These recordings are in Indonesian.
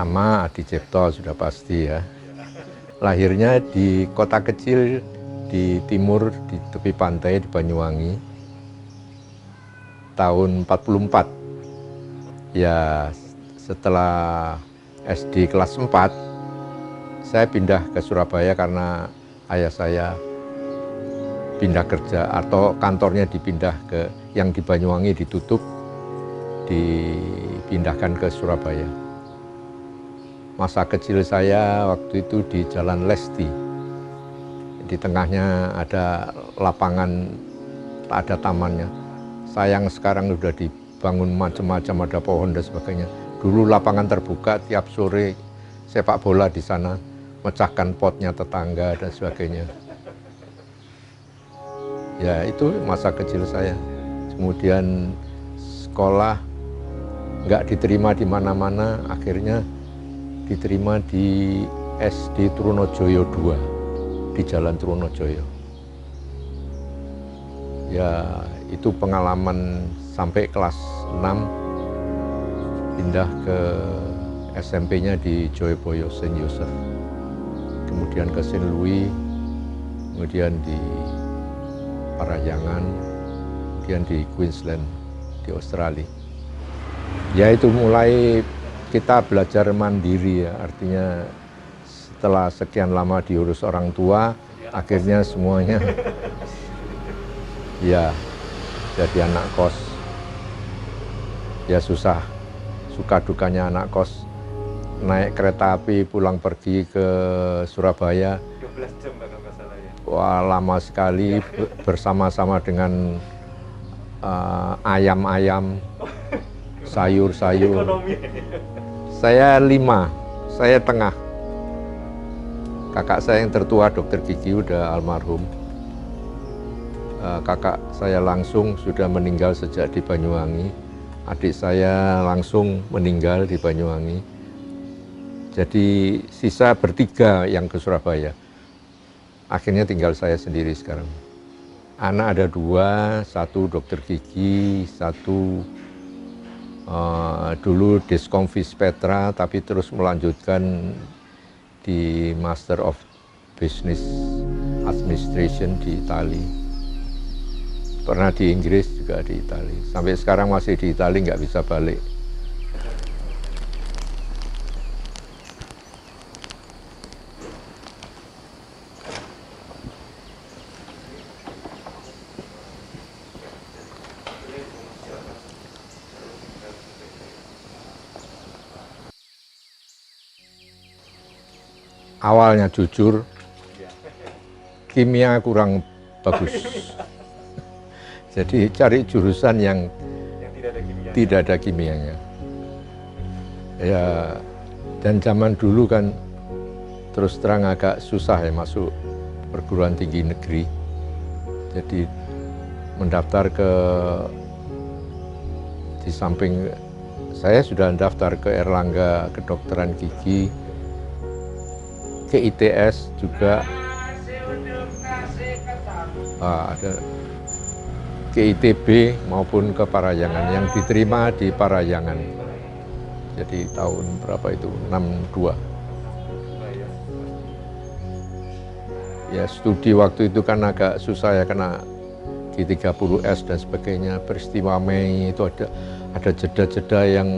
Nama Adi Cipto sudah pasti ya. Lahirnya di kota kecil di timur di tepi pantai di Banyuwangi tahun 44. Ya setelah SD kelas 4 saya pindah ke Surabaya karena ayah saya pindah kerja atau kantornya dipindah ke yang di Banyuwangi ditutup, dipindahkan ke Surabaya. Masa kecil saya waktu itu di Jalan Lesti. Di tengahnya ada lapangan, ada tamannya. Sayang sekarang sudah dibangun macam-macam, ada pohon dan sebagainya. Dulu lapangan terbuka, tiap sore sepak bola di sana, mecahkan potnya tetangga dan sebagainya. Ya itu masa kecil saya. Kemudian sekolah nggak diterima di mana-mana, akhirnya diterima di SD Trunojoyo 2 di Jalan Trunojoyo. Ya itu pengalaman sampai kelas 6 pindah ke SMP-nya di Joyoboyo Saint Joseph, kemudian ke Saint Louis, kemudian di Parahyangan, kemudian di Queensland di Australia. Ya itu mulai kita belajar mandiri ya, artinya setelah sekian lama diurus orang tua, akhirnya semuanya ya jadi anak kos. Ya susah, suka dukanya anak kos, naik kereta api pulang pergi ke Surabaya. 12 jam kalau nggak salah ya. Wah lama sekali bersama-sama dengan ayam-ayam, sayur-sayur. Ekonomi. Saya 5, saya tengah. Kakak saya yang tertua dokter gigi udah almarhum. Kakak saya langsung sudah meninggal sejak di Banyuwangi. Adik saya langsung meninggal di Banyuwangi. Jadi sisa bertiga yang ke Surabaya. Akhirnya tinggal saya sendiri sekarang. Anak ada 2, 1 dokter gigi, 1 dulu Disconfis Petra, tapi terus melanjutkan di Master of Business Administration di Itali. Pernah di Inggris juga di Itali. Sampai sekarang masih di Itali, nggak bisa balik. Awalnya jujur, kimia kurang bagus. Jadi cari jurusan yang tidak ada kimianya. Ya, dan zaman dulu kan terus terang agak susah ya masuk perguruan tinggi negeri. Jadi mendaftar di samping saya sudah daftar ke Erlangga Kedokteran Gigi, ke ITS juga, ada ke ITB maupun ke Parahyangan, yang diterima di Parahyangan. Jadi tahun berapa itu, 62. Ya studi waktu itu kan agak susah ya, karena G30S dan sebagainya, peristiwa Mei itu ada jeda-jeda yang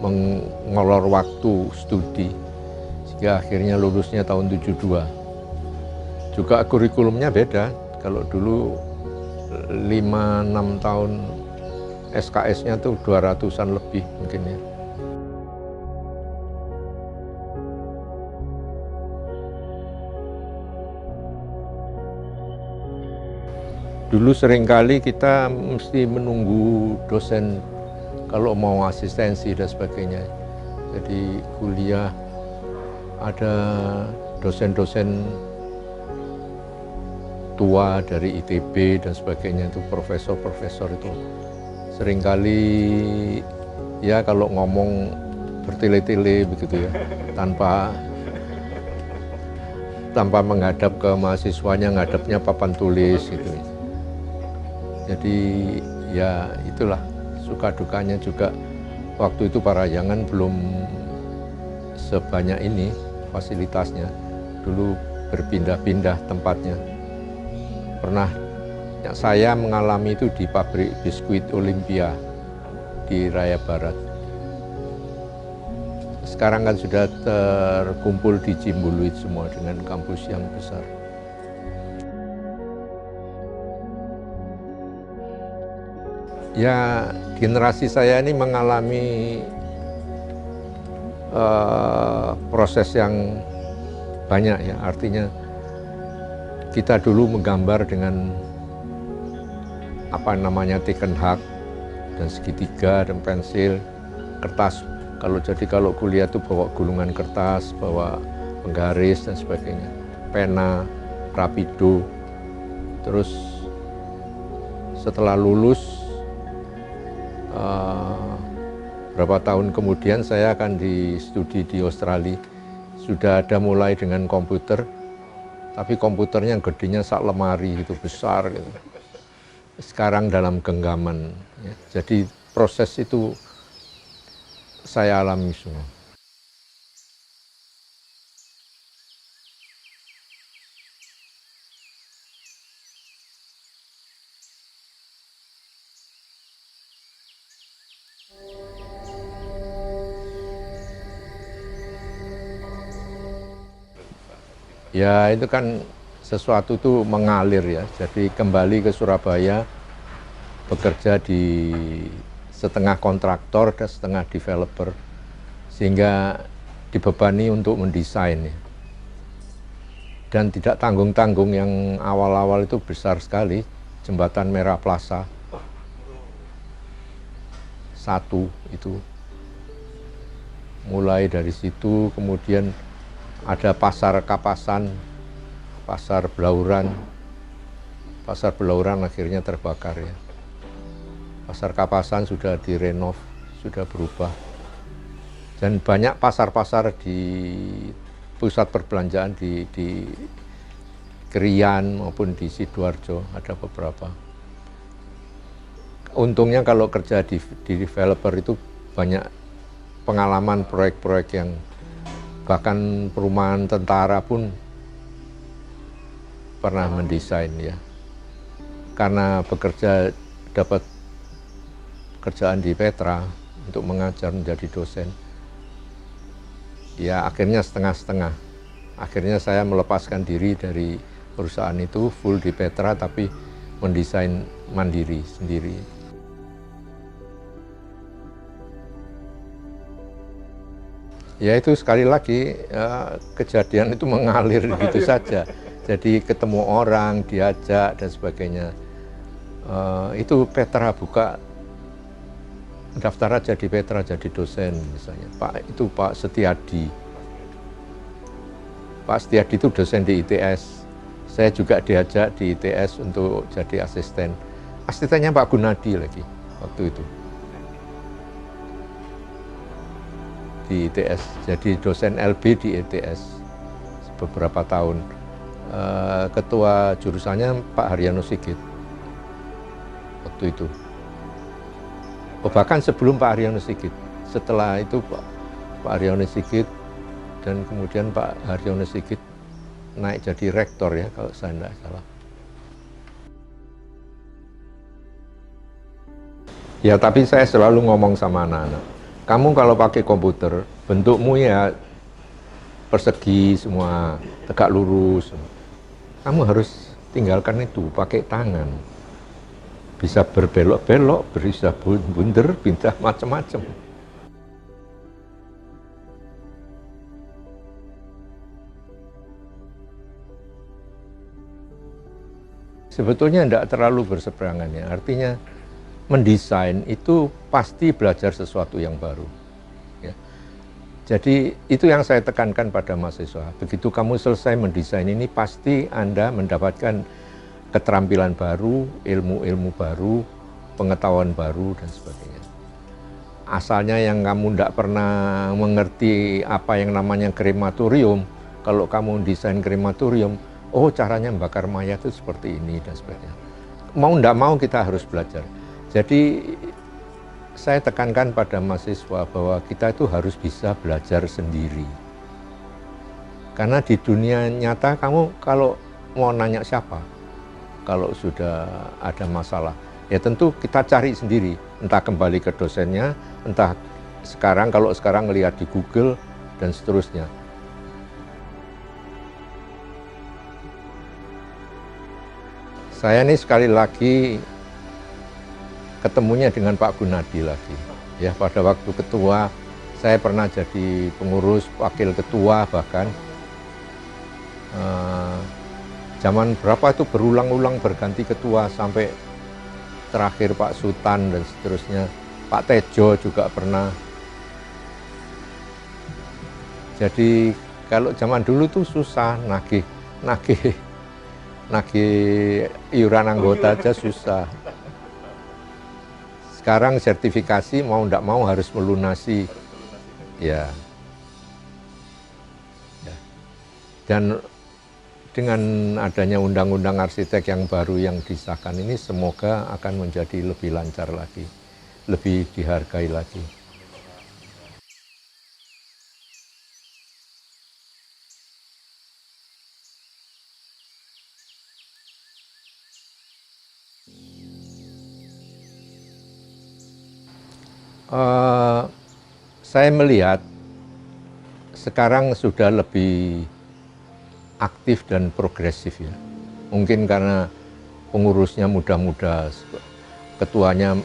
mengolor waktu studi. Sehingga akhirnya lulusnya tahun 72. Juga kurikulumnya beda. Kalau dulu 5-6 tahun SKS-nya tuh 200-an lebih mungkin ya. Dulu seringkali kita mesti menunggu dosen kalau mau asistensi dan sebagainya. Jadi kuliah ada dosen-dosen tua dari ITB dan sebagainya, itu profesor-profesor itu seringkali ya kalau ngomong bertele-tele begitu ya, tanpa menghadap ke mahasiswanya, ngadapnya papan tulis gitu. Jadi ya itulah suka dukanya juga. Waktu itu Parahyangan sebanyak ini fasilitasnya. Dulu berpindah-pindah tempatnya. Pernah saya mengalami itu di pabrik biskuit Olimpia di Raya Barat. Sekarang kan sudah terkumpul di Cimbuluit semua dengan kampus yang besar. Ya, generasi saya ini mengalami proses yang banyak ya, artinya kita dulu menggambar dengan apa namanya taken hak dan segitiga dan pensil, kertas. Kalau kuliah tuh bawa gulungan kertas, bawa penggaris dan sebagainya, pena, rapido. Terus setelah lulus berapa tahun kemudian saya akan di studi di Australia. Sudah ada mulai dengan komputer, tapi komputernya gedenya sak lemari gitu, besar gitu. Sekarang dalam genggaman, ya. Jadi proses itu saya alami semua. Ya itu kan sesuatu itu mengalir ya, jadi kembali ke Surabaya, bekerja di setengah kontraktor dan setengah developer, sehingga dibebani untuk mendesain ya. Dan tidak tanggung-tanggung, yang awal-awal itu besar sekali, Jembatan Merah Plaza 1 itu. Mulai dari situ, kemudian ada pasar Kapasan, pasar Belauran. Pasar Belauran akhirnya terbakar ya. Pasar Kapasan sudah direnov, sudah berubah. Dan banyak pasar-pasar di pusat perbelanjaan di Krian maupun di Sidoarjo, ada beberapa. Untungnya kalau kerja di developer itu banyak pengalaman proyek-proyek yang bahkan perumahan tentara pun pernah mendesain ya. Karena bekerja dapat kerjaan di Petra untuk mengajar menjadi dosen. Ya akhirnya setengah-setengah. Akhirnya saya melepaskan diri dari perusahaan itu, full di Petra tapi mendesain mandiri sendiri. Ya itu sekali lagi kejadian itu mengalir gitu saja. Jadi ketemu orang, diajak dan sebagainya. Itu Petra buka, daftar aja di Petra jadi dosen misalnya. Pak Setiadi. Pak Setiadi itu dosen di ITS. Saya juga diajak di ITS untuk jadi asisten. Asistennya Pak Gunadi lagi waktu itu. Di ITS, jadi dosen LB di ITS beberapa tahun. Ketua jurusannya Pak Haryono Sigit waktu itu. Bahkan sebelum Pak Haryono Sigit, setelah itu Pak Haryono Sigit dan kemudian Pak Haryono Sigit naik jadi rektor ya kalau saya tidak salah. Ya tapi saya selalu ngomong sama anak-anak. Kamu kalau pakai komputer, bentukmu ya persegi semua, tegak lurus. Kamu harus tinggalkan itu, pakai tangan. Bisa berbelok-belok, bisa bunder, pindah macam-macam. Sebetulnya tidak terlalu berseberangan ya, artinya mendesain itu pasti belajar sesuatu yang baru. Ya. Jadi itu yang saya tekankan pada mahasiswa. Begitu kamu selesai mendesain ini, pasti Anda mendapatkan keterampilan baru, ilmu-ilmu baru, pengetahuan baru, dan sebagainya. Asalnya yang kamu tidak pernah mengerti apa yang namanya krematorium, kalau kamu desain krematorium, oh caranya membakar mayat itu seperti ini, dan sebagainya. Mau tidak mau kita harus belajar. Jadi saya tekankan pada mahasiswa bahwa kita itu harus bisa belajar sendiri. Karena di dunia nyata kamu kalau mau nanya siapa, kalau sudah ada masalah, ya tentu kita cari sendiri. Entah kembali ke dosennya, entah kalau sekarang lihat di Google dan seterusnya. Saya ini sekali lagi ketemunya dengan Pak Gunadi lagi. Ya, pada waktu ketua, saya pernah jadi pengurus, wakil ketua bahkan. Zaman berapa itu berulang-ulang berganti ketua sampai terakhir Pak Sutan dan seterusnya. Pak Tejo juga pernah. Jadi kalau zaman dulu tuh susah nagih iuran anggota aja susah. Sekarang sertifikasi mau tidak mau harus melunasi. Ya. Dan dengan adanya undang-undang arsitek yang baru yang disahkan ini semoga akan menjadi lebih lancar lagi, lebih dihargai lagi. Saya melihat sekarang sudah lebih aktif dan progresif ya. Mungkin karena pengurusnya muda-muda, ketuanya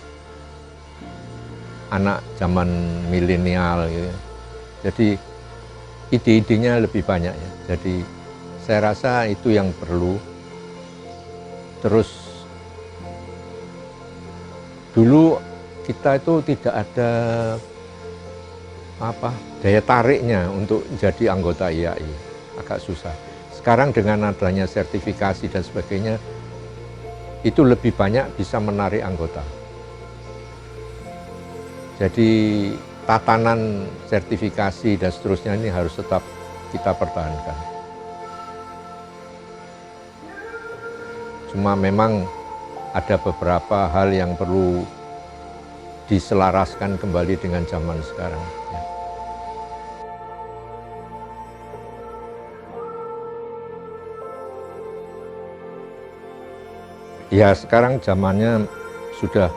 anak zaman milenial gitu. Jadi ide-idenya lebih banyak ya. Jadi saya rasa itu yang perlu. Terus dulu kita itu tidak ada daya tariknya untuk jadi anggota IAI, agak susah. Sekarang dengan adanya sertifikasi dan sebagainya, itu lebih banyak bisa menarik anggota. Jadi tatanan sertifikasi dan seterusnya ini harus tetap kita pertahankan. Cuma memang ada beberapa hal yang perlu diselaraskan kembali dengan zaman sekarang. Ya sekarang zamannya sudah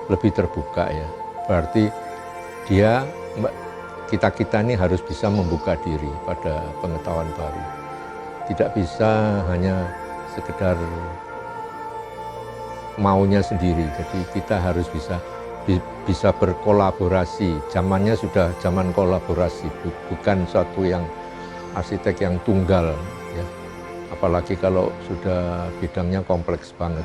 lebih terbuka ya. Berarti kita ini harus bisa membuka diri pada pengetahuan baru. Tidak bisa hanya sekedar maunya sendiri. Jadi kita harus bisa berkolaborasi. Zamannya sudah zaman kolaborasi, bukan suatu yang arsitek yang tunggal ya. Apalagi kalau sudah bidangnya kompleks banget.